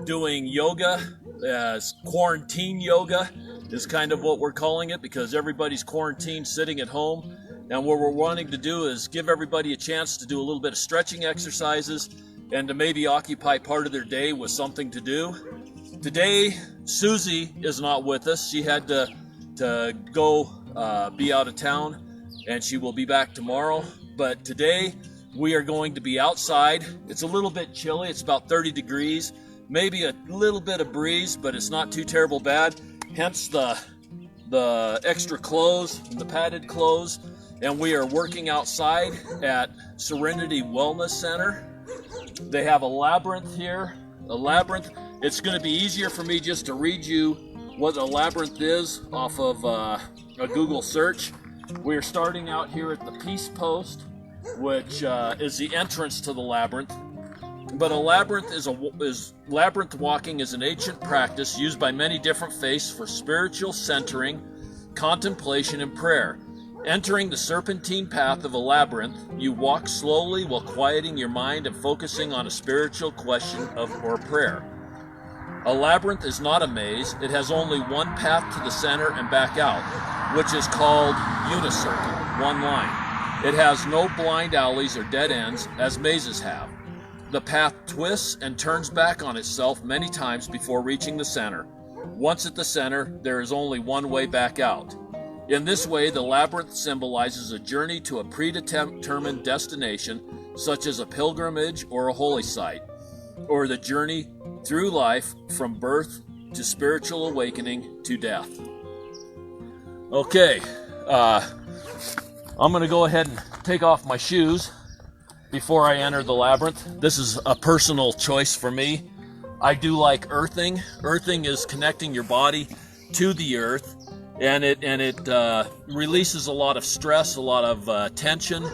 doing yoga, as quarantine yoga is kind of what we're calling it, because everybody's quarantined sitting at home. And what we're wanting to do is give everybody a chance to do a little bit of stretching exercises and to maybe occupy part of their day with something to do. Today, Suzi is not with us. She had to go be out of town, and she will be back tomorrow. But today, we are going to be outside. It's a little bit chilly. It's about 30 degrees, maybe a little bit of breeze, but it's not too terrible bad. Hence the extra clothes, the padded clothes. And we are working outside at Serenity Wellness Center. They have a labyrinth here. A labyrinth. It's going to be easier for me just to read you what a labyrinth is off of a Google search. We're starting out here at the Peace Post, which is the entrance to the labyrinth. But a labyrinth labyrinth walking is an ancient practice used by many different faiths for spiritual centering, contemplation, and prayer. Entering the serpentine path of a labyrinth, you walk slowly while quieting your mind and focusing on a spiritual question or prayer. A labyrinth is not a maze. It has only one path to the center and back out, which is called unicircle, one line. It has no blind alleys or dead ends, as mazes have. The path twists and turns back on itself many times before reaching the center. Once at the center, there is only one way back out. In this way, the labyrinth symbolizes a journey to a predetermined destination, such as a pilgrimage or a holy site, or the journey through life from birth to spiritual awakening to death. Okay, I'm going to go ahead and take off my shoes before I enter the labyrinth. This is a personal choice for me. I do like earthing. Earthing is connecting your body to the earth. And it releases a lot of stress, a lot of tension,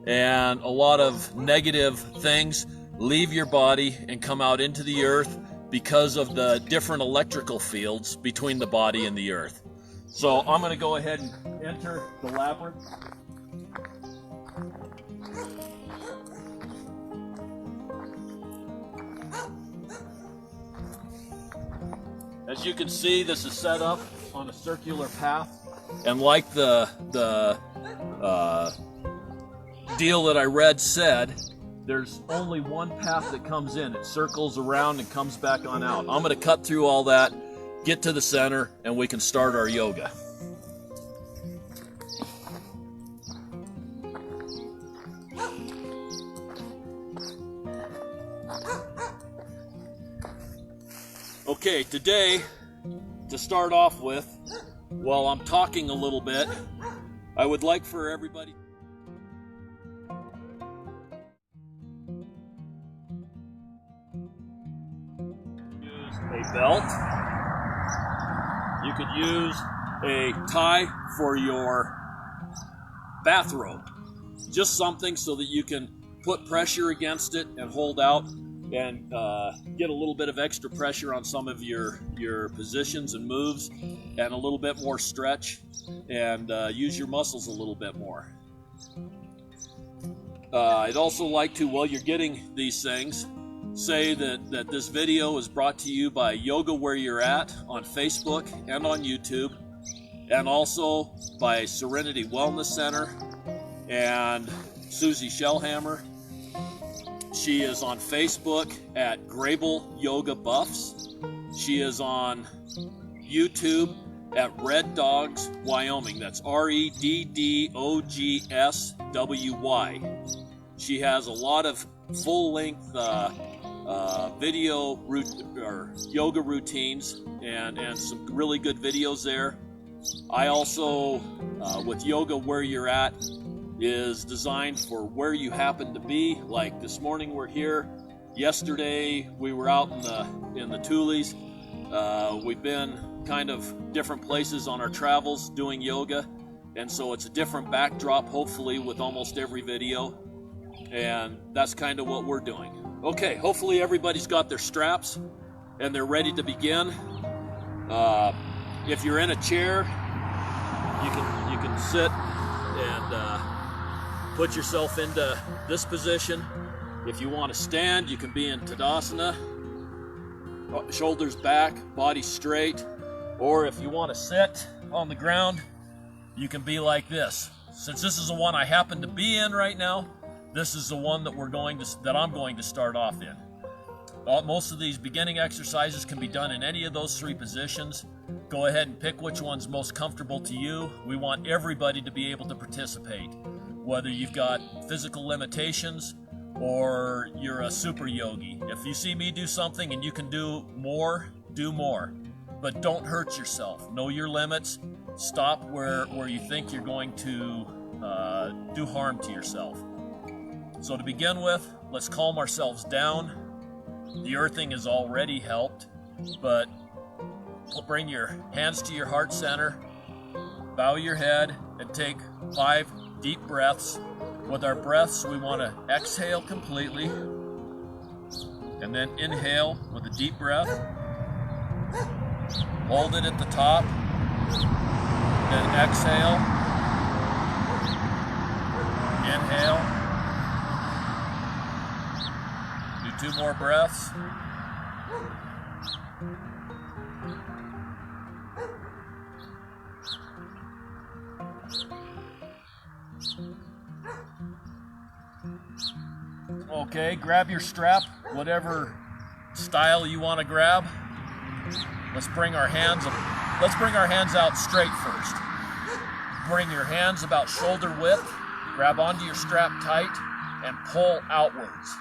and a lot of negative things leave your body and come out into the earth because of the different electrical fields between the body and the earth. So I'm going to go ahead and enter the labyrinth. As you can see, this is set up on a circular path, and like the deal that I read said, there's only one path that comes in. It circles around and comes back on out. I'm going to cut through all that, get to the center, and we can start our yoga. Okay, today, to start off with, while I'm talking a little bit, I would like for everybody to use a belt. You could use a tie for your bathrobe. Just something so that you can put pressure against it and hold out and get a little bit of extra pressure on some of your positions and moves, and a little bit more stretch, and use your muscles a little bit more. I'd also like to, while you're getting these things, say that this video is brought to you by Yoga Where You're At on Facebook and on YouTube, and also by Serenity Wellness Center and Suzi Shellhamer. She is on Facebook at Grable Yoga Buffs. She is on YouTube at Red Dogs Wyoming. That's REDDOGSWY. She has a lot of full-length video or yoga routines and some really good videos there. I also, with Yoga Where You're At, is designed for where you happen to be. Like this morning we're here. Yesterday we were out in the Tules. We've been kind of different places on our travels doing yoga, and so it's a different backdrop hopefully with almost every video, and that's kind of what we're doing. Okay, hopefully everybody's got their straps and they're ready to begin. If you're in a chair, you can sit and put yourself into this position. If you want to stand, you can be in Tadasana. shoulders back, body straight. Or if you want to sit on the ground, you can be like this. Since this is the one I happen to be in right now, this is the one that I'm going to start off in. Most of these beginning exercises can be done in any of those three positions. Go ahead and pick which one's most comfortable to you. We want everybody to be able to participate, whether you've got physical limitations or you're a super yogi. If you see me do something and you can do more, do more. But don't hurt yourself. Know your limits. Stop where you think you're going to do harm to yourself. So to begin with, let's calm ourselves down. The earthing has already helped, but bring your hands to your heart center, bow your head, and take 5 deep breaths. With our breaths, we want to exhale completely, and then inhale with a deep breath. Hold it at the top, then exhale, inhale. Do 2 more breaths. Okay, grab your strap, whatever style you want to grab. Let's bring our hands out straight first. Bring your hands about shoulder width, grab onto your strap tight, and pull outwards.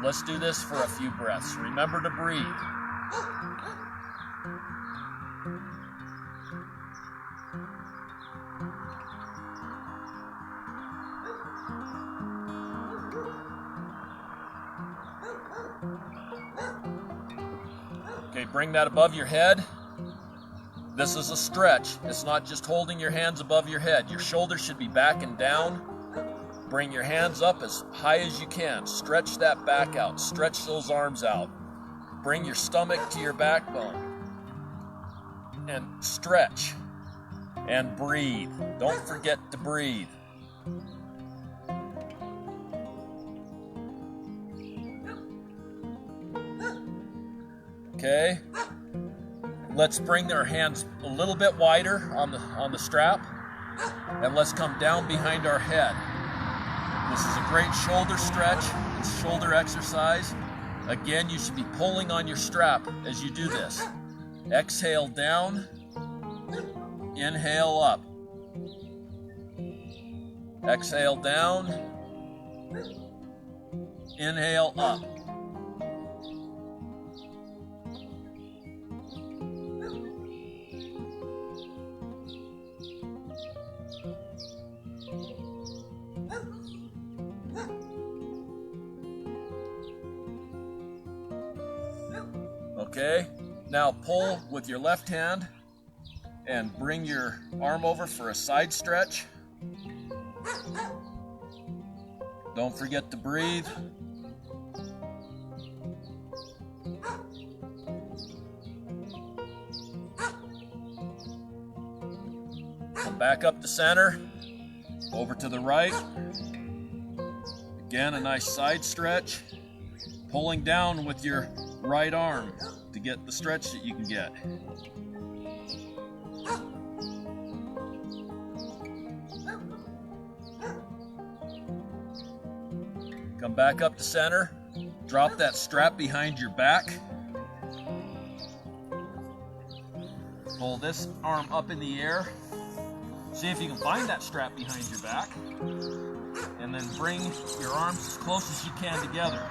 Let's do this for a few breaths. Remember to breathe. Okay, bring that above your head. This is a stretch. It's not just holding your hands above your head. Your shoulders should be back and down. Bring your hands up as high as you can. Stretch that back out. Stretch those arms out. Bring your stomach to your backbone. And stretch. And breathe. Don't forget to breathe. Okay. Let's bring our hands a little bit wider on the strap. And let's come down behind our head. This is a great shoulder stretch. It's shoulder exercise. Again, you should be pulling on your strap as you do this. Exhale down. Inhale up. Exhale down. Inhale up. Okay, now pull with your left hand and bring your arm over for a side stretch. Don't forget to breathe. Come back up to center, over to the right. Again, a nice side stretch. Pulling down with your right arm to get the stretch that you can get. Come back up to center. Drop that strap behind your back. Pull this arm up in the air. See if you can find that strap behind your back. And then bring your arms as close as you can together.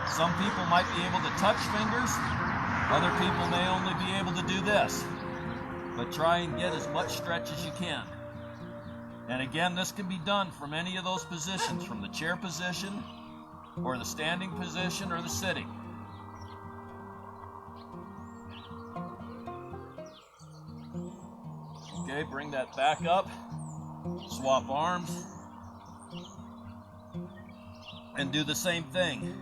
Some people might be able to touch fingers. Other people may only be able to do this. But try and get as much stretch as you can. And again, this can be done from any of those positions, from the chair position, or the standing position, or the sitting. Okay, bring that back up. Swap arms. And do the same thing.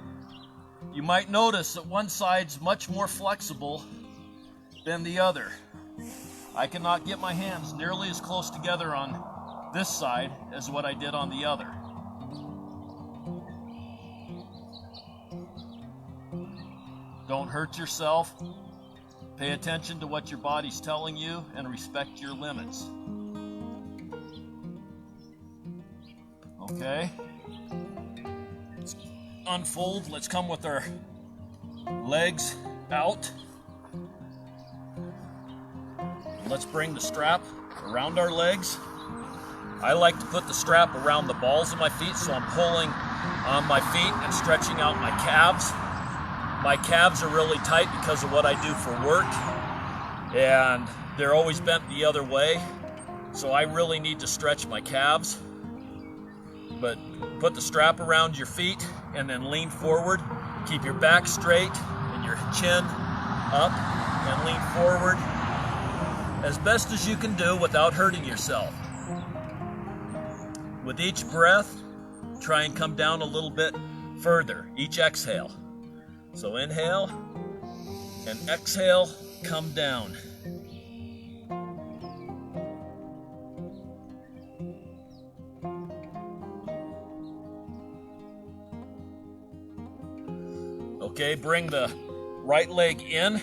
You might notice that one side's much more flexible than the other. I cannot get my hands nearly as close together on this side as what I did on the other. Don't hurt yourself. Pay attention to what your body's telling you and respect your limits. Okay? Let's unfold. Let's come with our legs out. Let's bring the strap around our legs. I like to put the strap around the balls of my feet, so I'm pulling on my feet and stretching out my calves. My calves are really tight because of what I do for work, and they're always bent the other way, so I really need to stretch my calves. But put the strap around your feet and then lean forward. Keep your back straight and your chin up and lean forward as best as you can do without hurting yourself. With each breath, try and come down a little bit further, each exhale. So inhale and exhale, come down. Okay, bring the right leg in,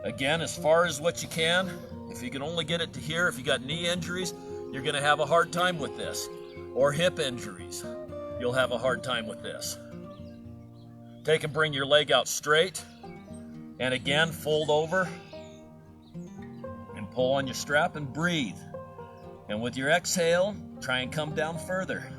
again, as far as what you can. If you can only get it to here, if you got knee injuries, you're gonna have a hard time with this. Or hip injuries, you'll have a hard time with this. Take and bring your leg out straight, and again, fold over, and pull on your strap and breathe. And with your exhale, try and come down further.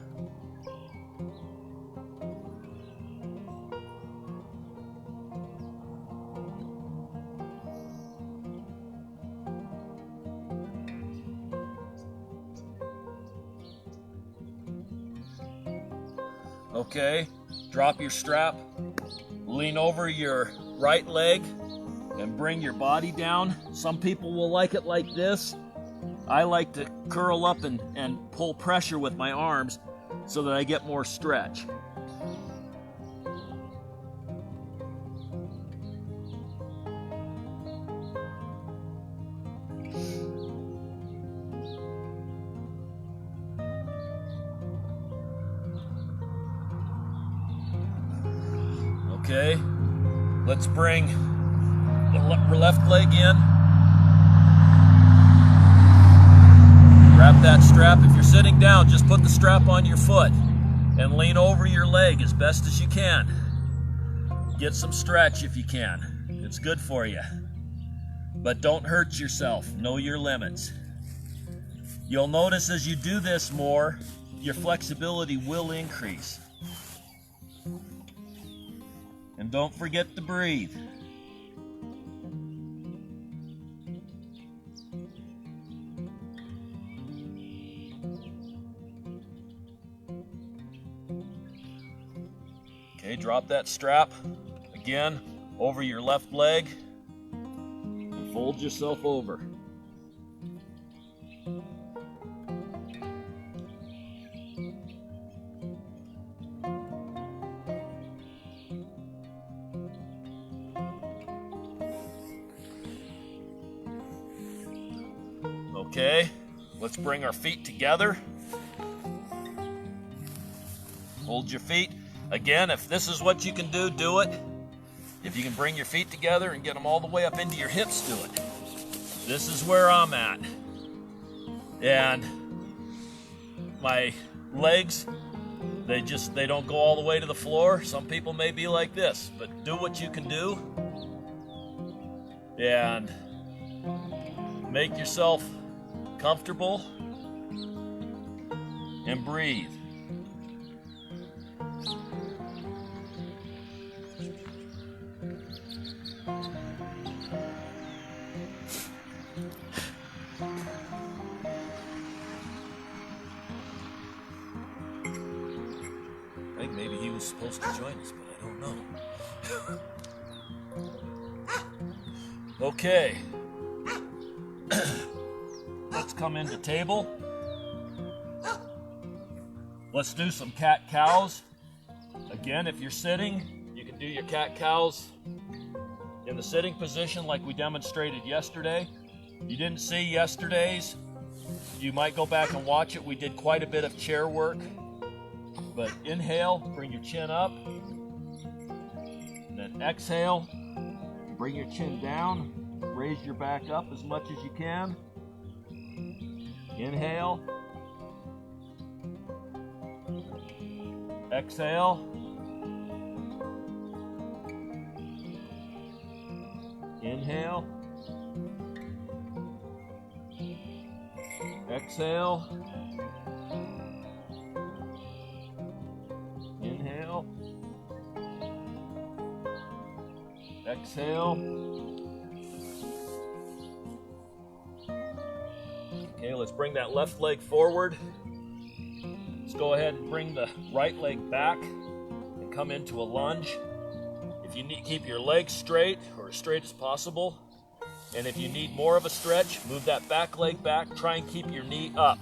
Okay, drop your strap, lean over your right leg, and bring your body down. Some people will like it like this. I like to curl up and pull pressure with my arms so that I get more stretch. Okay, let's bring the left leg in. Grab that strap. If you're sitting down, just put the strap on your foot and lean over your leg as best as you can. Get some stretch if you can. It's good for you. But don't hurt yourself. Know your limits. You'll notice as you do this more, your flexibility will increase. And don't forget to breathe. Okay, drop that strap again over your left leg and fold yourself over. Okay, let's bring our feet together. Hold your feet. Again, if this is what you can do, do it. If you can bring your feet together and get them all the way up into your hips, do it. This is where I'm at. And my legs, they don't go all the way to the floor. Some people may be like this, but do what you can do. And make yourself comfortable and breathe. I think maybe he was supposed to join us, but I don't know. Okay. Let's come into table. Let's do some cat-cows. Again, if you're sitting, you can do your cat-cows in the sitting position like we demonstrated yesterday. You didn't see yesterday's, you might go back and watch it. We did quite a bit of chair work. But inhale, bring your chin up. And then exhale, Bring your chin down. Raise your back up as much as you can. Inhale. Exhale. Inhale. Exhale. Inhale. Exhale. Okay, let's bring that left leg forward. Let's go ahead and bring the right leg back and come into a lunge. If you need, keep your legs straight or as straight as possible. And if you need more of a stretch, move that back leg back. Try and keep your knee up.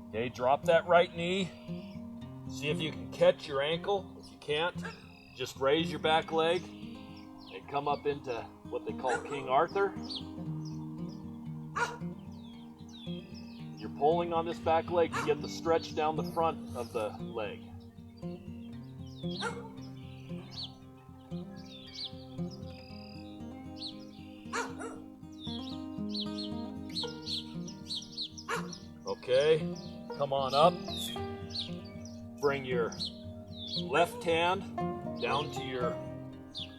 Okay, drop that right knee. See if you can catch your ankle. If you can't, just raise your back leg and come up into what they call King Arthur. You're pulling on this back leg to get the stretch down the front of the leg. Okay, come on up. Bring your left hand down to your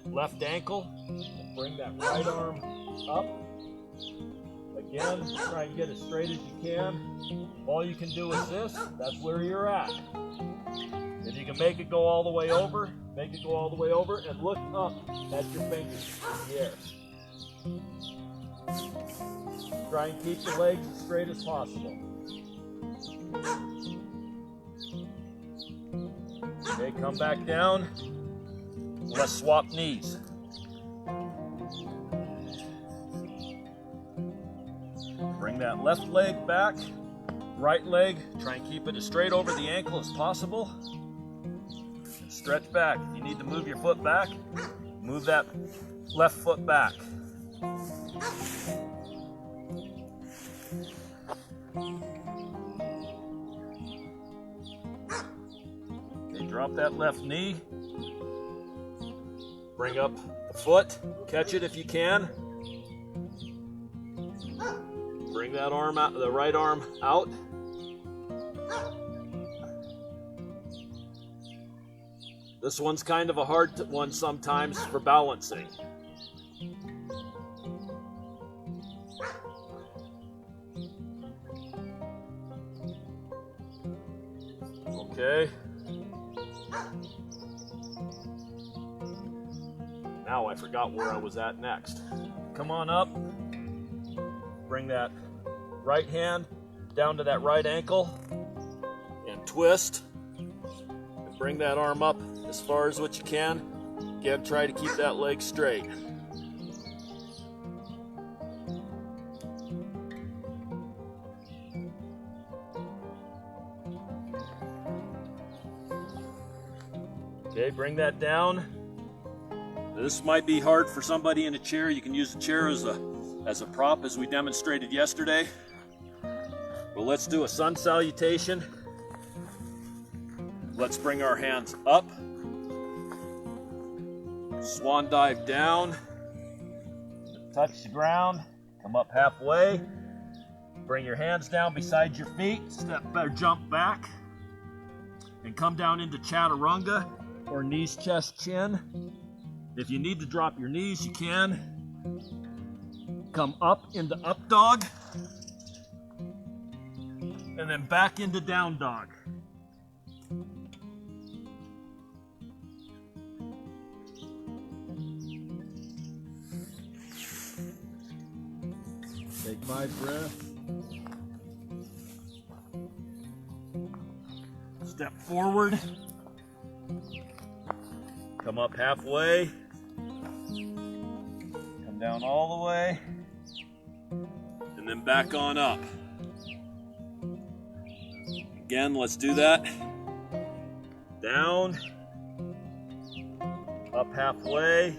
left ankle and bring that right arm up. Again, try and get as straight as you can. All you can do is this. That's where you're at. If you can make it go all the way over, make it go all the way over and look up at your fingers in the air. Try and keep the legs as straight as possible. Okay, come back down. Let's swap knees. Bring that left leg back, right leg, try and keep it as straight over the ankle as possible. And stretch back. If you need to move your foot back, move that left foot back. Okay, drop that left knee. Bring up the foot, catch it if you can. Bring that arm out, the right arm out. This one's kind of a hard one sometimes for balancing. Okay. Now I forgot where I was at next. Come on up. Bring that right hand down to that right ankle and twist. And bring that arm up as far as what you can. Again, try to keep that leg straight. Okay, bring that down. This might be hard for somebody in a chair. You can use a chair as a prop, as we demonstrated yesterday. But let's do a sun salutation. Let's bring our hands up. Swan dive down. Touch the ground. Come up halfway. Bring your hands down beside your feet. Step or jump back. And come down into chaturanga, or knees, chest, chin. If you need to drop your knees, you can. Come up into up dog. And then back into down dog. Take my breath. Step forward. Come up halfway. Come down all the way. And then back on up. Again, let's do that. Down. Up halfway.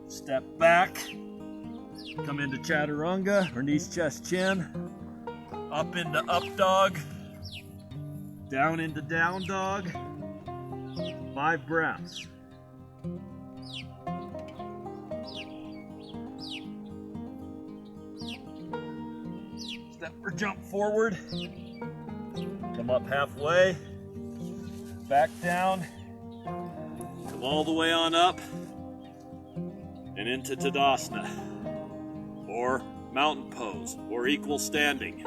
Step back. Come into chaturanga, or knees, chest, chin. Up into up dog, down into down dog, 5 breaths. Step or jump forward, come up halfway, back down, come all the way on up, and into Tadasana, or mountain pose, or equal standing.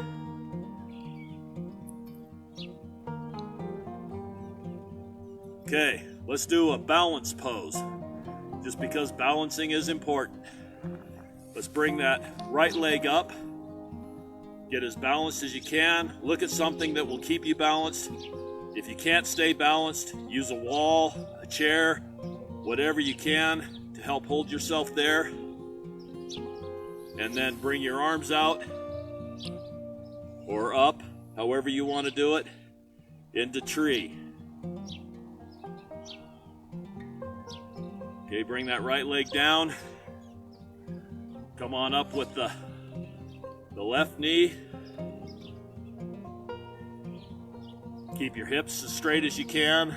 Okay, let's do a balance pose, just because balancing is important. Let's bring that right leg up, get as balanced as you can. Look at something that will keep you balanced. If you can't stay balanced, use a wall, a chair, whatever you can to help hold yourself there. And then bring your arms out or up, however you want to do it, into tree. Okay, bring that right leg down. Come on up with the left knee. Keep your hips as straight as you can.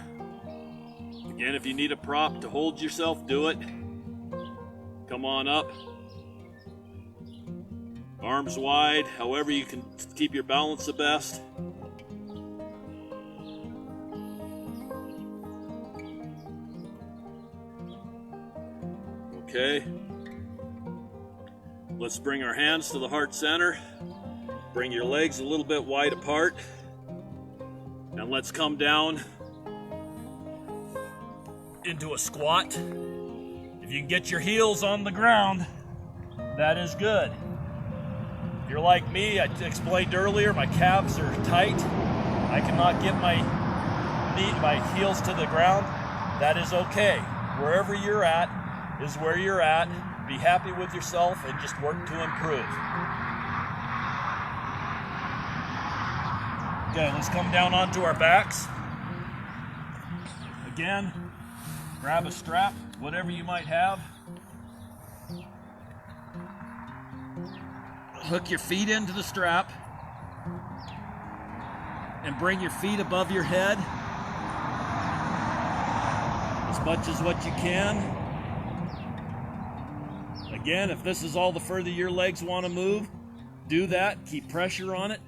Again, if you need a prop to hold yourself, do it. Come on up. Arms wide, however you can keep your balance the best. Okay. Let's bring our hands to the heart center. Bring your legs a little bit wide apart. And let's come down into a squat. If you can get your heels on the ground, that is good. If you're like me, I explained earlier, my calves are tight. I cannot get my heels to the ground. That is okay. Wherever you're at is where you're at. Be happy with yourself and just work to improve. Okay, let's come down onto our backs. Again, grab a strap, whatever you might have. Hook your feet into the strap and bring your feet above your head as much as what you can. Again, if this is all the further your legs want to move, do that. Keep pressure on it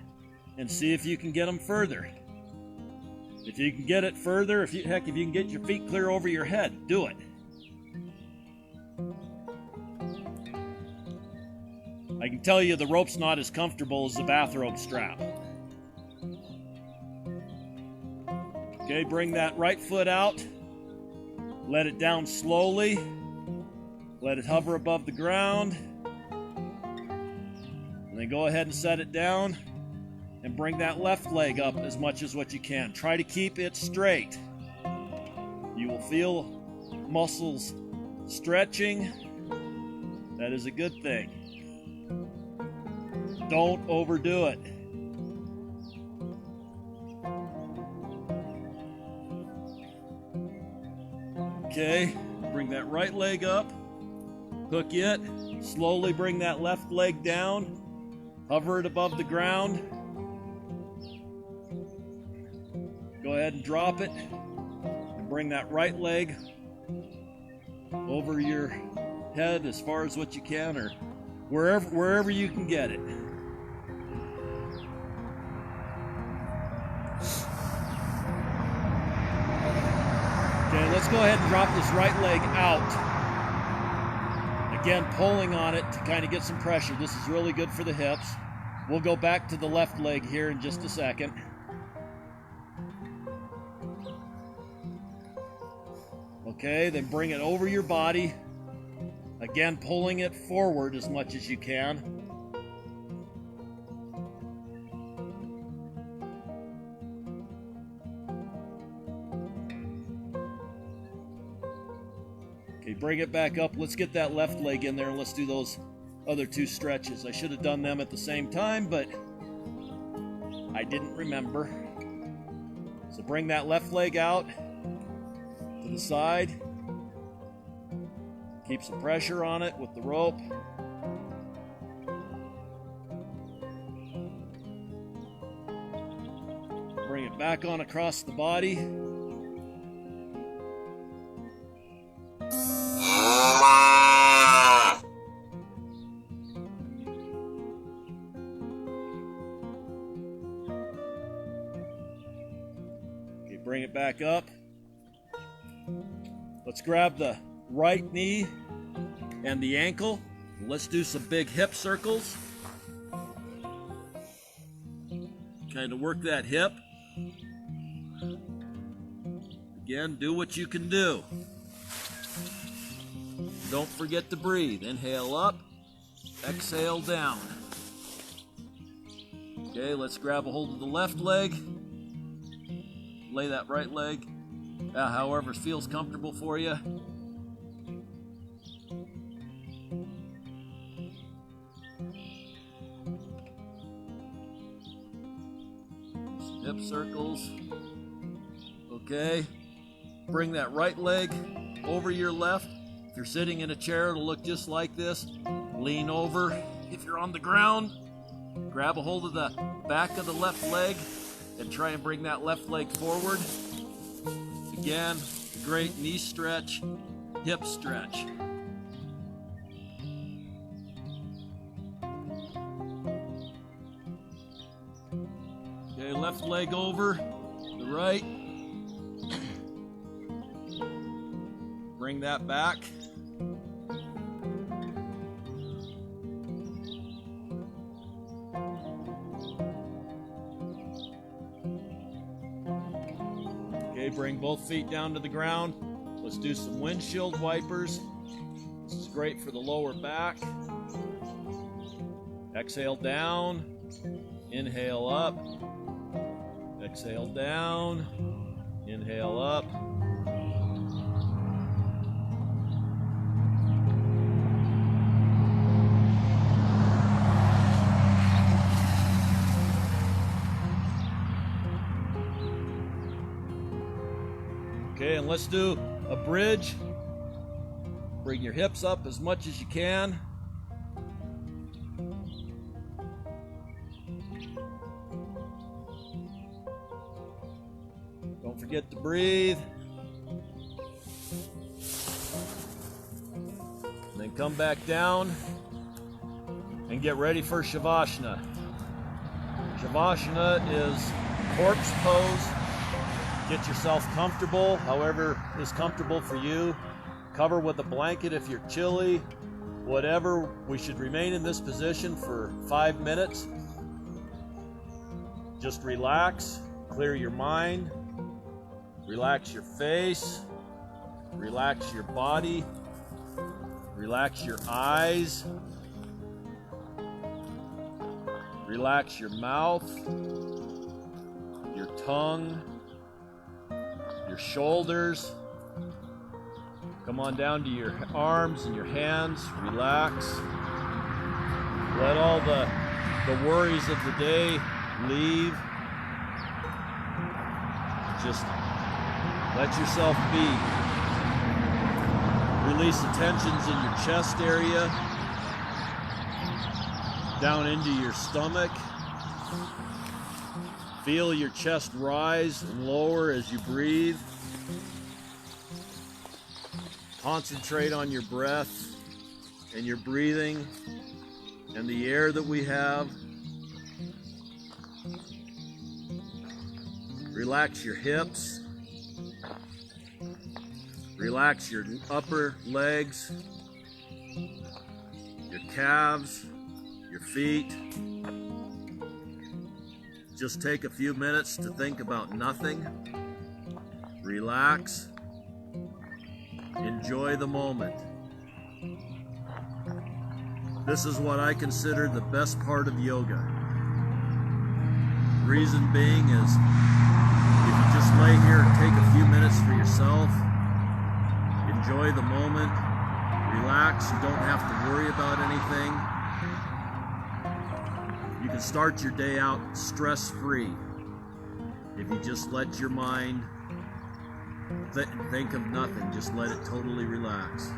and see if you can get them further. If you can get it further, if you can get your feet clear over your head, do it. I can tell you the rope's not as comfortable as the bathrobe strap. Okay, bring that right foot out. Let it down slowly. Let it hover above the ground. And then go ahead and set it down. And bring that left leg up as much as what you can. Try to keep it straight. You will feel muscles stretching. That is a good thing. Don't overdo it. Okay, bring that right leg up. Hook it. Slowly bring that left leg down. Hover it above the ground. Go ahead and drop it. And bring that right leg over your head as far as what you can, or wherever you can get it. Okay, let's go ahead and drop this right leg out. Again, pulling on it to kind of get some pressure. This is really good for the hips. We'll go back to the left leg here in just a second. Okay, then bring it over your body. Again, pulling it forward as much as you can. Okay, bring it back up. Let's get that left leg in there and let's do those other 2 stretches. I should have done them at the same time, but I didn't remember. So bring that left leg out to the side. Keep some pressure on it with the rope. Bring it back on across the body. Okay, bring it back up. Let's grab the right knee and the ankle. Let's do some big hip circles. Kind of work that hip. Again, do what you can do. Don't forget to breathe. Inhale up, exhale down. Okay, let's grab a hold of the left leg. Lay that right leg, however feels comfortable for you. Hip circles. Okay. Bring that right leg over your left. If you're sitting in a chair, it'll look just like this. Lean over. If you're on the ground, grab a hold of the back of the left leg and try and bring that left leg forward. Again, great knee stretch, hip stretch. Okay, left leg over, the right. Bring that back. Okay, bring both feet down to the ground. Let's do some windshield wipers. This is great for the lower back. Exhale down, inhale up. Exhale down, inhale up. Okay, and let's do a bridge. Bring your hips up as much as you can. Don't forget to breathe. And then come back down and get ready for Shavasana. Shavasana is corpse pose. Get yourself comfortable, however is comfortable for you. Cover with a blanket if you're chilly. Whatever, we should remain in this position for 5 minutes. Just relax, clear your mind, relax your face, relax your body, relax your eyes, relax your mouth, your tongue, your shoulders. Come on down to your arms and your hands. Relax. Let all the worries of the day leave. Just let yourself be. Release the tensions in your chest area, down into your stomach. Feel your chest rise and lower as you breathe. Concentrate on your breath and your breathing and the air that we have. Relax your hips. Relax your upper legs, your calves, your feet. Just take a few minutes to think about nothing. Relax. Enjoy the moment. This is what I consider the best part of yoga. Reason being is if you just lay here and take a few minutes for yourself, enjoy the moment, relax, you don't have to worry about anything. You can start your day out stress-free if you just let your mind think of nothing. Just let it totally relax.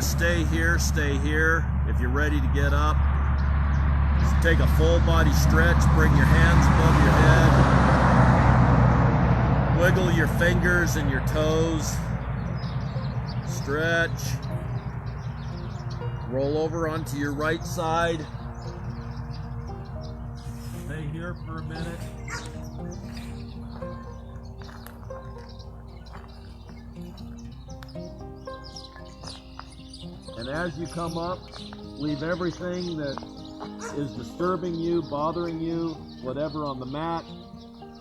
Stay here, stay here. If you're ready to get up, just take a full body stretch, bring your hands above your head, wiggle your fingers and your toes, stretch, roll over onto your right side, stay here for a minute. And as you come up, leave everything that is disturbing you, bothering you, whatever on the mat.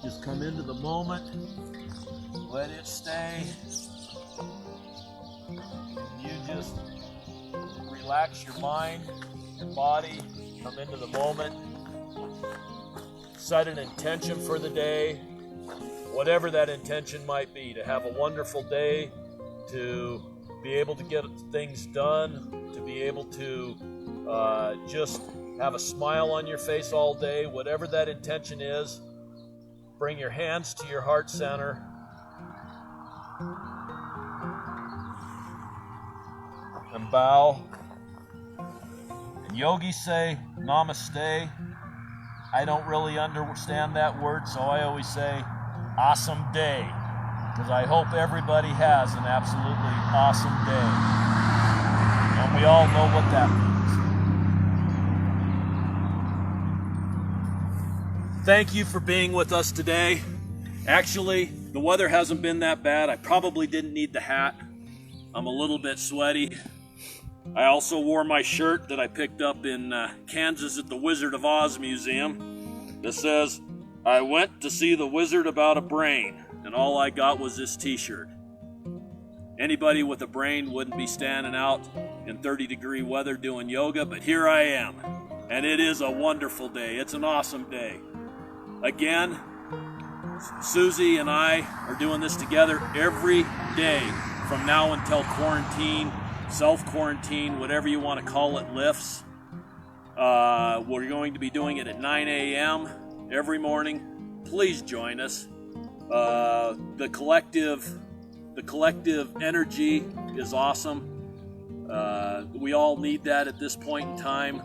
Just come into the moment. Let it stay. You just relax your mind, your body, come into the moment. Set an intention for the day, whatever that intention might be, to have a wonderful day, to be able to get things done, to be able to just have a smile on your face all day, whatever that intention is. Bring your hands to your heart center. And bow. And yogis say, Namaste. I don't really understand that word, so I always say, awesome day. Because I hope everybody has an absolutely awesome day. And we all know what that means. Thank you for being with us today. Actually, the weather hasn't been that bad. I probably didn't need the hat. I'm a little bit sweaty. I also wore my shirt that I picked up in Kansas at the Wizard of Oz Museum that says, I went to see the wizard about a brain. And all I got was this t-shirt. Anybody with a brain wouldn't be standing out in 30-degree weather doing yoga, but here I am. And it is a wonderful day. It's an awesome day. Again, Susie and I are doing this together every day from now until quarantine, self-quarantine, whatever you want to call it, lifts. We're going to be doing it at 9 a.m. every morning. Please join us. The collective energy is awesome. We all need that at this point in time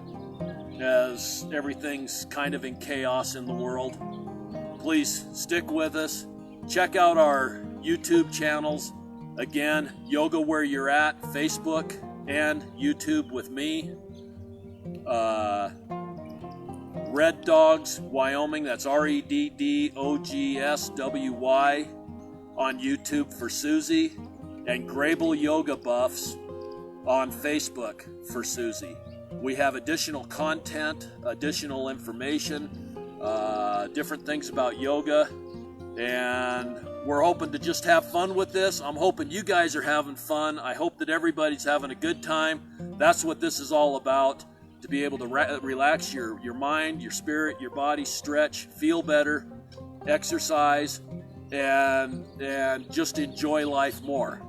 as everything's kind of in chaos in the world. Please stick with us. Check out our YouTube channels. Again, Yoga Where You're At, Facebook and YouTube with me. Red Dogs Wyoming, that's REDDOGSWY on YouTube for Susie, and Grable Yoga Buffs on Facebook for Susie. We have additional content, additional information, different things about yoga, and we're hoping to just have fun with this. I'm hoping you guys are having fun. I hope that everybody's having a good time. That's what this is all about. To be able to relax your mind, your spirit, your body, stretch, feel better, exercise, and just enjoy life more.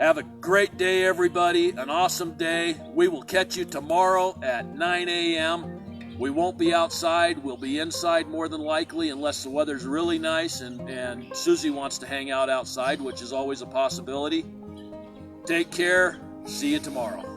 Have a great day, everybody. An awesome day. We will catch you tomorrow at 9 a.m. We won't be outside. We'll be inside more than likely unless the weather's really nice and Susie wants to hang out outside, which is always a possibility. Take care. See you tomorrow.